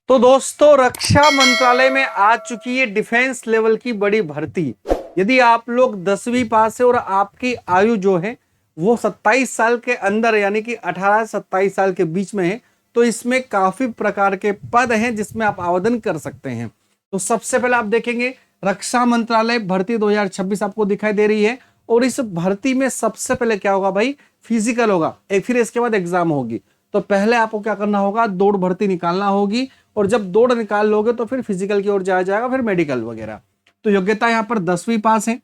तो दोस्तों, रक्षा मंत्रालय में आ चुकी है डिफेंस लेवल की बड़ी भर्ती। यदि आप लोग 10वीं पास है और आपकी आयु जो है वो 27 साल के अंदर यानी कि 18 से 27 साल के बीच में है, तो इसमें काफी प्रकार के पद हैं जिसमें आप आवेदन कर सकते हैं। तो सबसे पहले आप देखेंगे रक्षा मंत्रालय भर्ती 2026 आपको दिखाई दे रही है। और इस भर्ती में सबसे पहले क्या होगा भाई, फिजिकल होगा, फिर इसके बाद एग्जाम होगी। तो पहले आपको क्या करना होगा, दौड़ भर्ती निकालना होगी, और जब दौड़ निकाल लोगे तो फिर फिजिकल की ओर जाया जाएगा, फिर मेडिकल वगैरह। तो योग्यता यहाँ पर 10वीं पास है।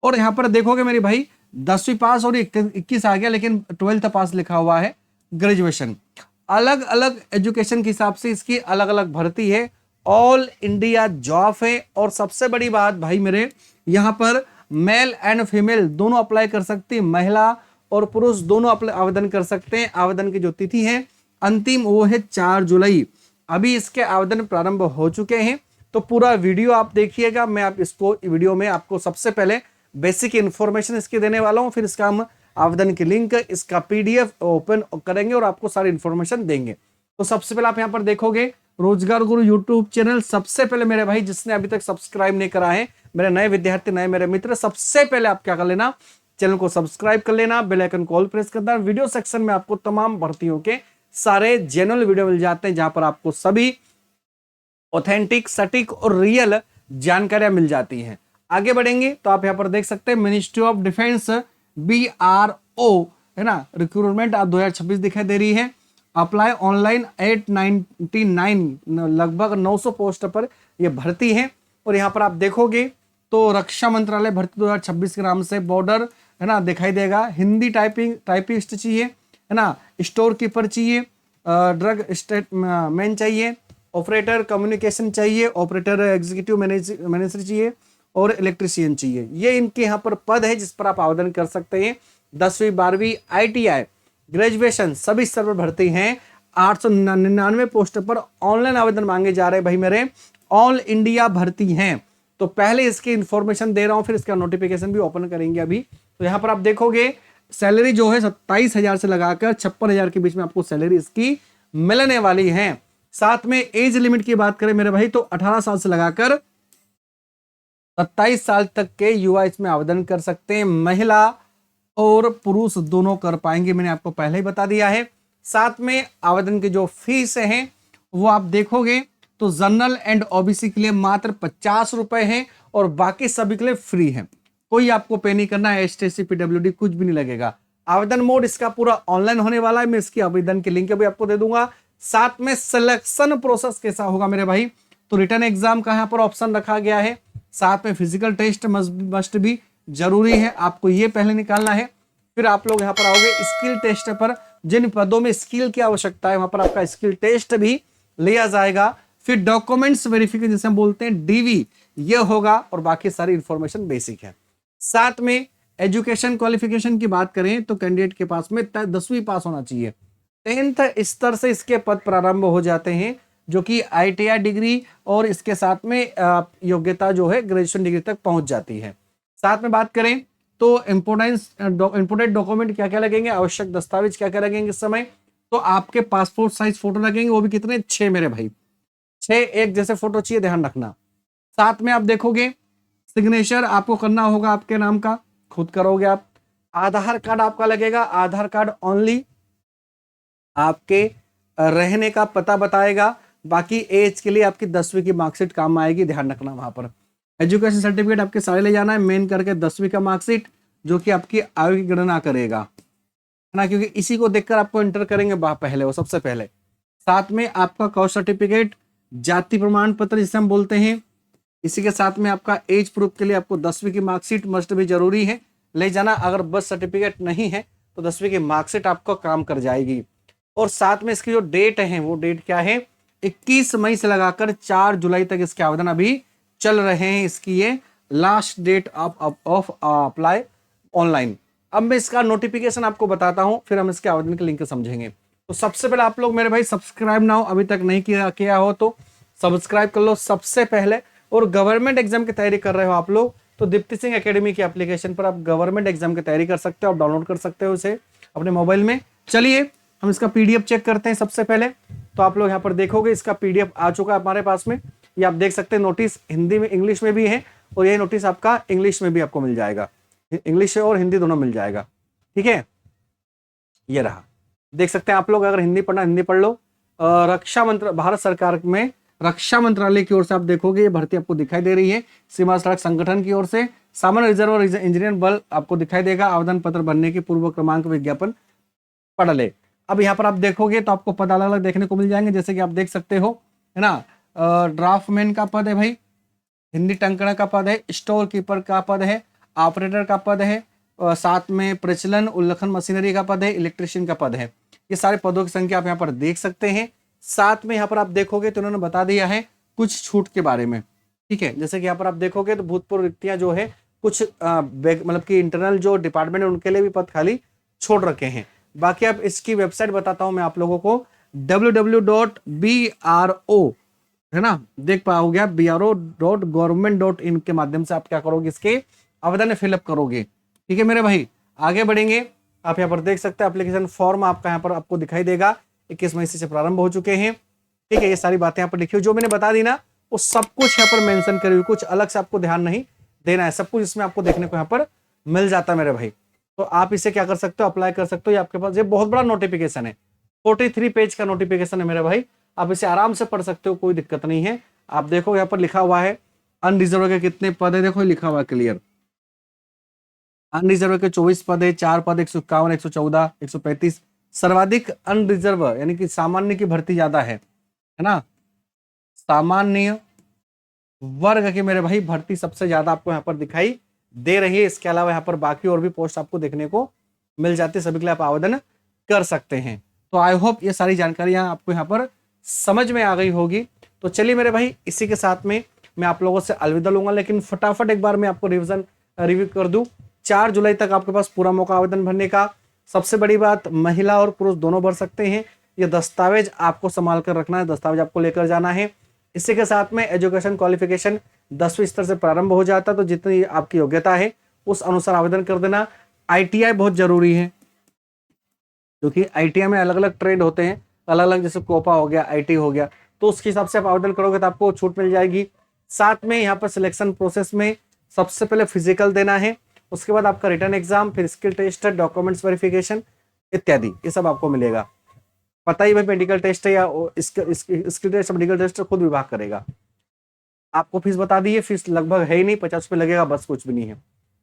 और यहाँ पर देखोगे मेरे भाई 10वीं पास और 21 आ गया, लेकिन 12th पास लिखा हुआ है, ग्रेजुएशन। अलग अलग एजुकेशन के हिसाब से इसकी अलग अलग भर्ती है, ऑल इंडिया जॉब है। और सबसे बड़ी बात भाई मेरे, यहाँ पर मेल एंड फीमेल दोनों अप्लाई कर सकते हैं, महिला और पुरुष दोनों आवेदन कर सकते हैं। आवेदन की जो तिथि है अंतिम वो है 4 जुलाई। अभी इसके आवेदन प्रारंभ हो चुके हैं। तो पूरा वीडियो आप देखिएगा। मैं आप इसको वीडियो में आपको सबसे पहले बेसिक इंफॉर्मेशन इसकी देने वाला हूं, फिर इसका हम आवेदन की लिंक, इसका पीडीएफ ओपन करेंगे और आपको सारी इंफॉर्मेशन देंगे। तो सबसे पहले आप यहां पर देखोगे रोजगार गुरु यूट्यूब चैनल। सबसे पहले मेरे भाई जिसने अभी तक सब्सक्राइब नहीं करा है, मेरे नए विद्यार्थी, नए मेरे मित्र, सबसे पहले आप क्या कर लेना, चैनल को सब्सक्राइब कर लेना, बेल आइकन को ऑल प्रेस कर देना। वीडियो सेक्शन में आपको तमाम भर्तियों के सारे जेन्युइन वीडियो मिल जाते हैं, जहां पर आपको सभी ऑथेंटिक, सटीक और रियल जानकारियां मिल जाती हैं। आगे बढ़ेंगे तो आप यहां पर देख सकते हैं मिनिस्ट्री ऑफ डिफेंस BRO है ना, रिक्रूटमेंट आप 2026 दिखाई दे रही है। अप्लाई ऑनलाइन 899, लगभग 900 पोस्ट पर यह भर्ती है। और यहां पर आप देखोगे तो रक्षा मंत्रालय भर्ती 2026 के नाम से बॉर्डर है ना दिखाई देगा। हिंदी टाइपिस्ट चाहिए है ना, स्टोर कीपर चाहिए, ड्रग स्टेट मैन चाहिए, ऑपरेटर कम्युनिकेशन चाहिए, ऑपरेटर एग्जीक्यूटिव मैनेजर चाहिए और इलेक्ट्रीशियन चाहिए। ये इनके यहाँ पर पद है जिस पर आप आवेदन कर सकते हैं। 10वीं 12वीं ITI ग्रेजुएशन सभी स्तर पर भर्ती हैं। 899 पोस्ट पर ऑनलाइन आवेदन मांगे जा रहे हैं भाई मेरे, ऑल इंडिया भर्ती हैं। तो पहले इसकी इंफॉर्मेशन दे रहा हूं, फिर इसका नोटिफिकेशन भी ओपन करेंगे अभी। तो यहां पर आप देखोगे सैलरी जो है 27,000 से लगाकर 56,000 के बीच में आपको सैलरी इसकी मिलने वाली है। साथ में एज लिमिट की बात करें मेरे भाई तो 18 साल से लगाकर 27 साल तक के युवा इसमें आवेदन कर सकते हैं। महिला और पुरुष दोनों कर पाएंगे, मैंने आपको पहले ही बता दिया है। साथ में आवेदन की जो फीस है वो आप देखोगे तो जनरल एंड OBC के लिए मात्र 50 रुपए है और बाकी सभी के लिए फ्री है। कोई आपको पे नहीं करना है, STC PWD कुछ भी नहीं लगेगा। आवेदन मोड इसका पूरा ऑनलाइन होने वाला है, मैं इसकी आवेदन की लिंक भी आपको दे दूंगा। साथ में सिलेक्शन प्रोसेस कैसा होगा मेरे भाई, तो रिटर्न एग्जाम का यहाँ पर ऑप्शन रखा गया है। साथ में फिजिकल टेस्ट मस्ट भी जरूरी है, आपको ये पहले निकालना है। फिर आप लोग यहाँ पर आओगे स्किल टेस्ट पर, जिन पदों में स्किल की आवश्यकता है वहां पर आपका स्किल टेस्ट भी लिया जाएगा। फिर डॉक्यूमेंट्स वेरिफिकेशन जिसे हम बोलते हैं DV ये होगा, और बाकी सारी इंफॉर्मेशन बेसिक है। साथ में एजुकेशन क्वालिफिकेशन की बात करें तो कैंडिडेट के पास में 10वीं पास होना चाहिए। 10th स्तर से इसके पद प्रारंभ हो जाते हैं, जो कि ITI डिग्री और इसके साथ में योग्यता जो है ग्रेजुएशन डिग्री तक पहुंच जाती है। साथ में बात करें तो इंपोर्टेंट डॉक्यूमेंट क्या क्या लगेंगे, आवश्यक दस्तावेज क्या क्या लगेंगे इस समय, तो आपके पासपोर्ट साइज फोटो लगेंगे, वो भी कितने, 6 मेरे भाई, 6 एक जैसे फोटो चाहिए, ध्यान रखना। साथ में आप देखोगे सिग्नेचर आपको करना होगा आपके नाम का, खुद करोगे आप। आधार कार्ड आपका लगेगा, आधार कार्ड ओनली आपके रहने का पता बताएगा, बाकी एज के लिए आपकी 10वीं की मार्कशीट काम आएगी, ध्यान रखना। वहां पर एजुकेशन सर्टिफिकेट आपके सारे ले जाना है, मेन करके 10वीं का मार्कशीट जो कि आपकी आयु की गणना करेगा है ना, क्योंकि इसी को देखकर आपको एंटर करेंगे पहले, वो सबसे पहले। साथ में आपका कास्ट सर्टिफिकेट, जाति प्रमाण पत्र जिसे हम बोलते हैं, इसी के साथ में आपका एज प्रूफ के लिए आपको 10वीं की मार्कशीट मस्ट भी जरूरी है ले जाना। अगर बर्थ सर्टिफिकेट नहीं है तो 10वीं की मार्कशीट आपको काम कर जाएगी। और साथ में इसकी जो डेट है वो डेट क्या है, 21 मई से लगाकर 4 जुलाई तक इसके आवेदन अभी चल रहे हैं। इसकी ये last date of apply online. अब मैं इसका नोटिफिकेशन आपको बताता हूं, फिर हम इसके आवेदन के लिंक समझेंगे। तो सबसे पहले आप लोग मेरे भाई सब्सक्राइब ना हो अभी तक नहीं किया हो तो सब्सक्राइब कर लो सबसे पहले। और गवर्नमेंट एग्जाम की तैयारी कर रहे हो आप लोग तो दीप्ति सिंह एकेडमी की एप्लीकेशन पर आप गवर्नमेंट एग्जाम की तैयारी कर सकते हो, आप डाउनलोड कर सकते हो उसे अपने मोबाइल में। चलिए हम इसका पीडीएफ चेक करते हैं सबसे पहले। तो आप लोग यहाँ पर देखोगे इसका पीडीएफ आ चुका है हमारे पास में। ये आप देख सकते हैं, नोटिस हिंदी में इंग्लिश में भी है और ये नोटिस आपका इंग्लिश में भी आपको मिल जाएगा, इंग्लिश और हिंदी दोनों मिल जाएगा। ठीक है, ये रहा, देख सकते हैं आप लोग। अगर हिंदी पढ़ना हिंदी पढ़ लो। भारत सरकार में रक्षा मंत्रालय की ओर से आप देखोगे ये भर्ती आपको दिखाई दे रही है। सीमा सड़क संगठन की ओर से सामान्य रिजर्व और इंजीनियर बल आपको दिखाई देगा। आवेदन पत्र भरने की पूर्व क्रमांक विज्ञापन पढ़ ले। अब यहाँ पर आप देखोगे तो आपको पद अलग अलग देखने को मिल जाएंगे, जैसे कि आप देख सकते हो, है ना। ड्राफ्टमैन का पद है भाई, हिंदी टंकण का पद है, स्टोर कीपर का पद है, ऑपरेटर का पद है, साथ में प्रचलन उल्लेखन मशीनरी का पद है, इलेक्ट्रिशियन का पद है। ये सारे पदों की संख्या आप यहाँ पर देख सकते हैं। साथ में यहाँ पर आप देखोगे तो उन्होंने बता दिया है कुछ छूट के बारे में। ठीक है, जैसे कि यहाँ पर आप देखोगे तो भूतपूर्व रिक्तियां जो है कुछ मतलब कि इंटरनल जो डिपार्टमेंट है उनके लिए भी पद खाली छोड़ रखे हैं। बाकी आप इसकी वेबसाइट बताता हूं मैं आप लोगों को, www.bro, है ना, देख पाओगे आप, bro.government.in के माध्यम से आप क्या करोगे, इसके आवेदन फिलअप करोगे। ठीक है मेरे भाई, आगे बढ़ेंगे। आप यहाँ पर देख सकते हैं एप्लीकेशन फॉर्म आपका यहाँ पर आपको दिखाई देगा, 21 मई से प्रारंभ हो चुके हैं। ठीक है, ये सारी बातें यहाँ पर लिखी हुई जो मैंने बता दी ना, वो सब कुछ यहाँ पर मेंशन करी हुई, कुछ अलग से आपको ध्यान नहीं देना है, सब कुछ इसमें आपको देखने को यहाँ पर मिल जाता है मेरे भाई। तो आप इसे क्या कर सकते हो, अप्लाई कर सकते हो। ये आपके पास ये बहुत बड़ा नोटिफिकेशन है, 43 पेज का नोटिफिकेशन है मेरे भाई। आप इसे आराम से पढ़ सकते हो, कोई दिक्कत नहीं है। आप देखो यहाँ पर लिखा हुआ है अनरिजर्व के कितने पद है, देखो लिखा हुआ है क्लियर। अनरिजर्व के 24 पद है, 4 पद, 151, 114, 135। सर्वाधिक अनरिजर्व यानी कि सामान्य की भर्ती ज्यादा है ना। सामान्य वर्ग की मेरे भाई भर्ती सबसे ज्यादा आपको यहाँ पर दिखाई दे रही है। इसके अलावा यहाँ पर बाकी और भी पोस्ट आपको देखने को मिल जाती है, सभी के लिए आप आवेदन कर सकते हैं। तो आई होप ये सारी जानकारियां आपको यहाँ पर समझ में आ गई होगी। तो चलिए मेरे भाई, इसी के साथ में मैं आप लोगों से अलविदा लूंगा, लेकिन फटाफट एक बार मैं आपको रिव्यू कर दूं। 4 जुलाई तक आपके पास पूरा मौका आवेदन भरने का। सबसे बड़ी बात, महिला और पुरुष दोनों भर सकते हैं। ये दस्तावेज आपको संभाल कर रखना है, दस्तावेज आपको लेकर जाना है। इसी के साथ में एजुकेशन क्वालिफिकेशन 10वीं स्तर से प्रारंभ हो जाता है, तो जितनी आपकी योग्यता है उस अनुसार आवेदन कर देना। आईटीआई बहुत जरूरी है, क्योंकि आईटीआई में अलग अलग ट्रेड होते हैं, अलग अलग, जैसे कोपा हो गया, आईटी हो गया, तो उसके हिसाब से आप आवेदन करोगे तो आपको छूट मिल जाएगी। साथ में यहाँ पर सिलेक्शन प्रोसेस में सबसे पहले फिजिकल देना है, उसके बाद आपका रिटर्न एग्जाम, फिर स्किल टेस्ट, डॉक्यूमेंट्स वेरिफिकेशन इत्यादि, ये सब आपको मिलेगा। पता ही भाई मेडिकल टेस्ट है या स्किल टेस्ट, मेडिकल टेस्ट खुद विभाग करेगा। आपको फीस बता दी है, फीस लगभग है ही नहीं, 50 रुपये लगेगा, बस कुछ भी नहीं है।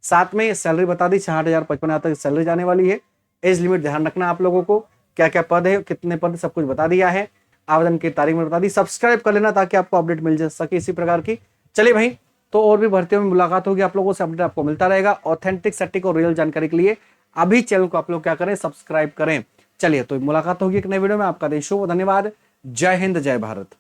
साथ में सैलरी बता दी, 60,055 तक सैलरी जाने वाली है। एज लिमिट ध्यान रखना आप लोगों को, क्या क्या पद है, कितने पद, सब कुछ बता दिया है। आवेदन की तारीख में बता दी। सब्सक्राइब कर लेना ताकि आपको अपडेट मिल जा सके इसी प्रकार की। चलिए भाई, तो और भी भर्तियों में मुलाकात होगी, आप लोगों से अपडेट आपको मिलता रहेगा। ऑथेंटिक, सटीक और रियल जानकारी के लिए अभी चैनल को आप लोग क्या करें, सब्सक्राइब करें। चलिए, तो मुलाकात होगी एक नए वीडियो में। आपका दिन शुभ, धन्यवाद। जय हिंद, जय भारत।